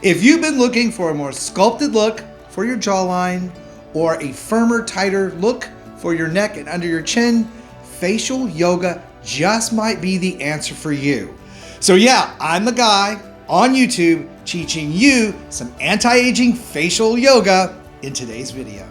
If you've been looking for a more sculpted look for your jawline or a firmer, tighter look for your neck and under your chin, facial yoga just might be the answer for you. So yeah, I'm the guy on YouTube teaching you some anti-aging facial yoga in today's video.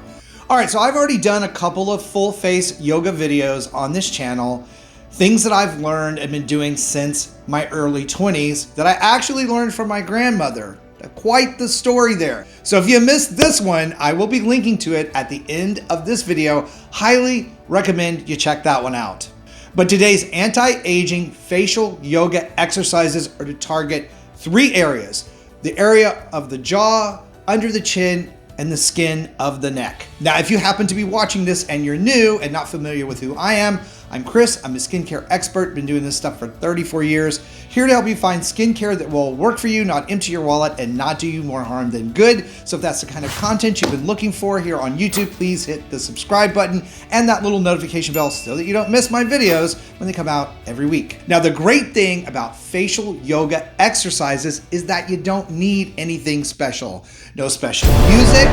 All right, so I've already done a couple of full face yoga videos on this channel, things that I've learned and been doing since my early 20s that I actually learned from my grandmother. Quite the story there. So if you missed this one, I will be linking to it at the end of this video. Highly recommend you check that one out. But today's anti-aging facial yoga exercises are to target 3 areas: the area of the jaw, under the chin, and the skin of the neck. Now, if you happen to be watching this and you're new and not familiar with who I am, I'm Chris. I'm a skincare expert, been doing this stuff for 34 years, here to help you find skincare that will work for you, not empty your wallet, and not do you more harm than good. So if that's the kind of content you've been looking for here on YouTube, please hit the subscribe button and that little notification bell so that you don't miss my videos when they come out every week. Now, the great thing about facial yoga exercises is that you don't need anything special. No special music,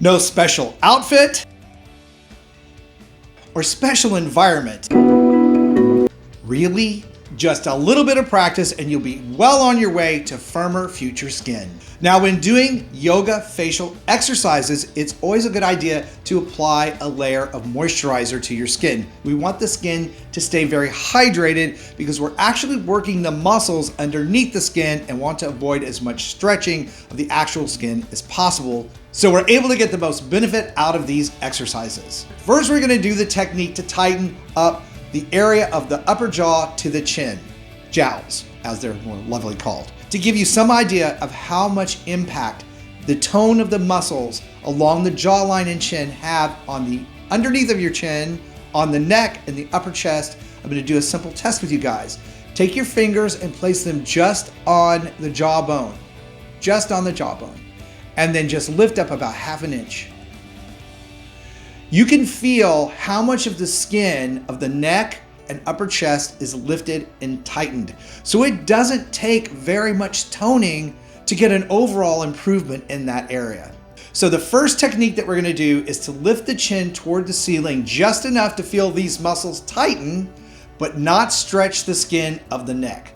no special outfit, or special environment. Really? Just a little bit of practice and you'll be well on your way to firmer future skin. Now, when doing yoga facial exercises, it's always a good idea to apply a layer of moisturizer to your skin. We want the skin to stay very hydrated because we're actually working the muscles underneath the skin and want to avoid as much stretching of the actual skin as possible, so we're able to get the most benefit out of these exercises. First, we're gonna do the technique to tighten up the area of the upper jaw to the chin, jowls, as they're more lovely called, to give you some idea of how much impact the tone of the muscles along the jawline and chin have on the underneath of your chin, on the neck and the upper chest. I'm gonna do a simple test with you guys. Take your fingers and place them just on the jawbone, and then just lift up about ½ an inch. You can feel how much of the skin of the neck and upper chest is lifted and tightened. So it doesn't take very much toning to get an overall improvement in that area. So the first technique that we're gonna do is to lift the chin toward the ceiling just enough to feel these muscles tighten, but not stretch the skin of the neck.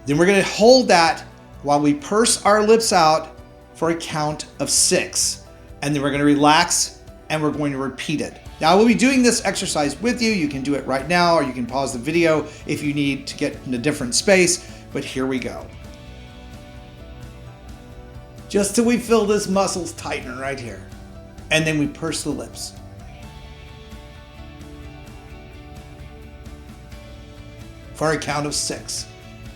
Then we're gonna hold that while we purse our lips out for a count of 6. And then we're gonna relax and we're going to repeat it. Now, I will be doing this exercise with you. You can do it right now, or you can pause the video if you need to get in a different space, but here we go. Just till we feel this muscles tighten right here. And then we purse the lips. For a count of 6.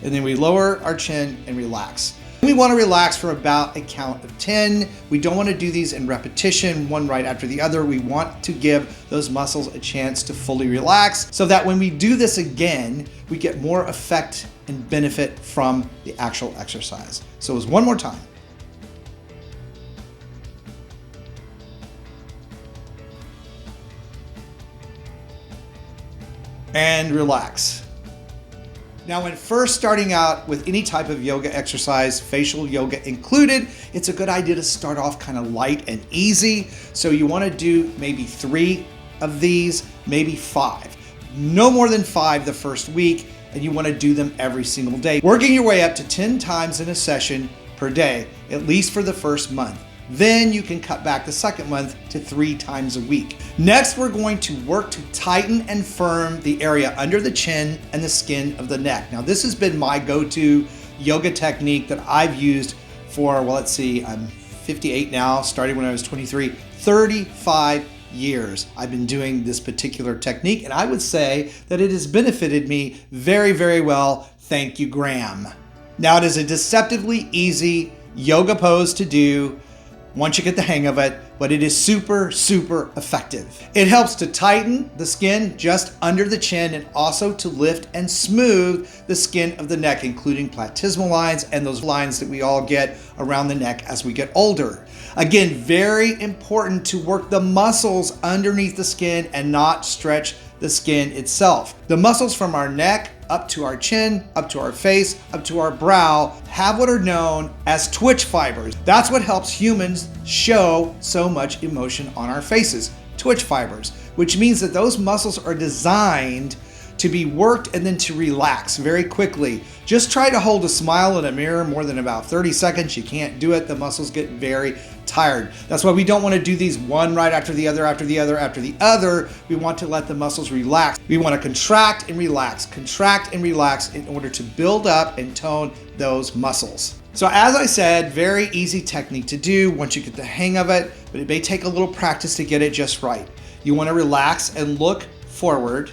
And then we lower our chin and relax. We want to relax for about a count of 10. We don't want to do these in repetition, one right after the other. We want to give those muscles a chance to fully relax so that when we do this again, we get more effect and benefit from the actual exercise. So it's one more time. And relax. Now, when first starting out with any type of yoga exercise, facial yoga included, it's a good idea to start off kind of light and easy. So you want to do maybe 3 of these, maybe 5. No more than 5 the first week, and you want to do them every single day. Working your way up to 10 times in a session per day, at least for the first month. Then you can cut back the second month to 3 times a week. Next, we're going to work to tighten and firm the area under the chin and the skin of the neck. Now, this has been my go-to yoga technique that I've used for, well, let's see, I'm 58 now, starting when I was 23, 35 years. I've been doing this particular technique, and I would say that it has benefited me very, very well. Thank you, Graham. Now, it is a deceptively easy yoga pose to do once you get the hang of it, but it is super, super effective. It helps to tighten the skin just under the chin and also to lift and smooth the skin of the neck, including platysmal lines and those lines that we all get around the neck as we get older. Again, very important to work the muscles underneath the skin and not stretch the skin itself. The muscles from our neck up to our chin, up to our face, up to our brow, have what are known as twitch fibers. That's what helps humans show so much emotion on our faces, twitch fibers, which means that those muscles are designed to be worked and then to relax very quickly. Just try to hold a smile in a mirror more than about 30 seconds. You can't do it. The muscles get very tired. That's why we don't want to do these one right after the other, after the other, after the other. We want to let the muscles relax. We want to contract and relax in order to build up and tone those muscles. So as I said, very easy technique to do once you get the hang of it, but it may take a little practice to get it just right. You want to relax and look forward.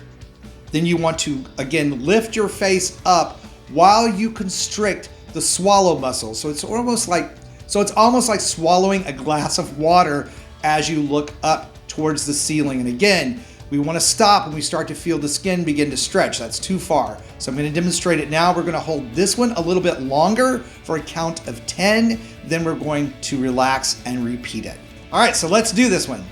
Then you want to, again, lift your face up while you constrict the swallow muscle. So it's almost like swallowing a glass of water as you look up towards the ceiling. And again, we want to stop when we start to feel the skin begin to stretch. That's too far. So I'm going to demonstrate it now. We're going to hold this one a little bit longer for a count of 10. Then we're going to relax and repeat it. All right, so let's do this one.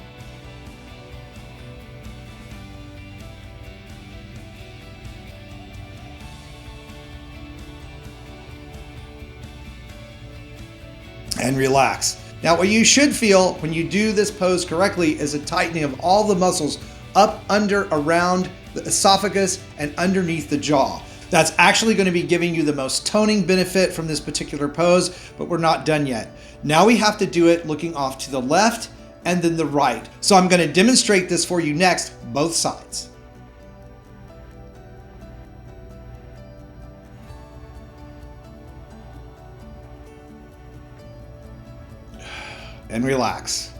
And relax. Now, what you should feel when you do this pose correctly is a tightening of all the muscles up, under, around the esophagus and underneath the jaw. That's actually going to be giving you the most toning benefit from this particular pose, but we're not done yet. Now we have to do it looking off to the left and then the right. So I'm going to demonstrate this for you next, both sides. And relax.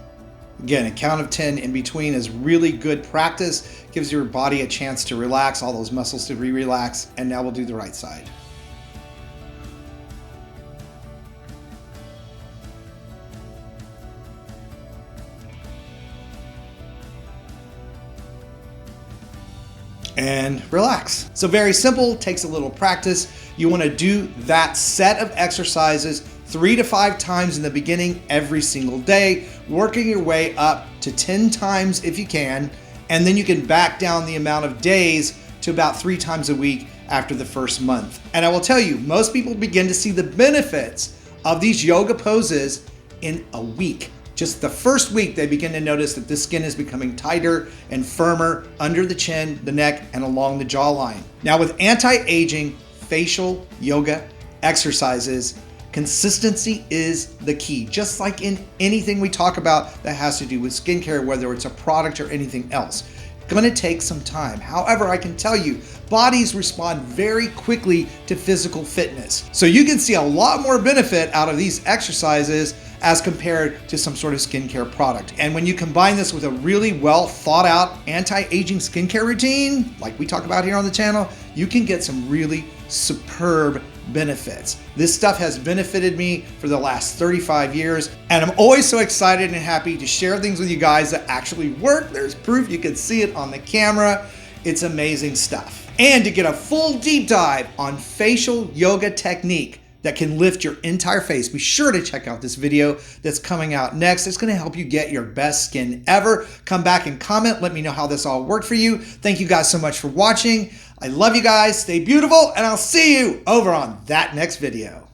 Again, a count of 10 in between is really good practice. Gives your body a chance to relax, all those muscles to relax. And now we'll do the right side. And relax. So very simple, takes a little practice. You want to do that set of exercises 3 to 5 times in the beginning every single day, working your way up to 10 times if you can, and then you can back down the amount of days to about 3 times a week after the first month. And I will tell you, most people begin to see the benefits of these yoga poses in a week. Just the first week, they begin to notice that the skin is becoming tighter and firmer under the chin, the neck, and along the jawline. Now with anti-aging facial yoga exercises, consistency is the key. Just like in anything we talk about that has to do with skincare, whether it's a product or anything else. It's going to take some time. However, I can tell you, bodies respond very quickly to physical fitness. So you can see a lot more benefit out of these exercises as compared to some sort of skincare product. And when you combine this with a really well thought out anti-aging skincare routine, like we talk about here on the channel, you can get some really superb benefits. This stuff has benefited me for the last 35 years, and I'm always so excited and happy to share things with you guys that actually work. There's proof, you can see it on the camera. It's amazing stuff. And to get a full deep dive on facial yoga technique that can lift your entire face, be sure to check out this video that's coming out next. It's going to help you get your best skin ever. Come back and comment. Let me know how this all worked for you. Thank you guys so much for watching. I love you guys. Stay beautiful, and I'll see you over on that next video.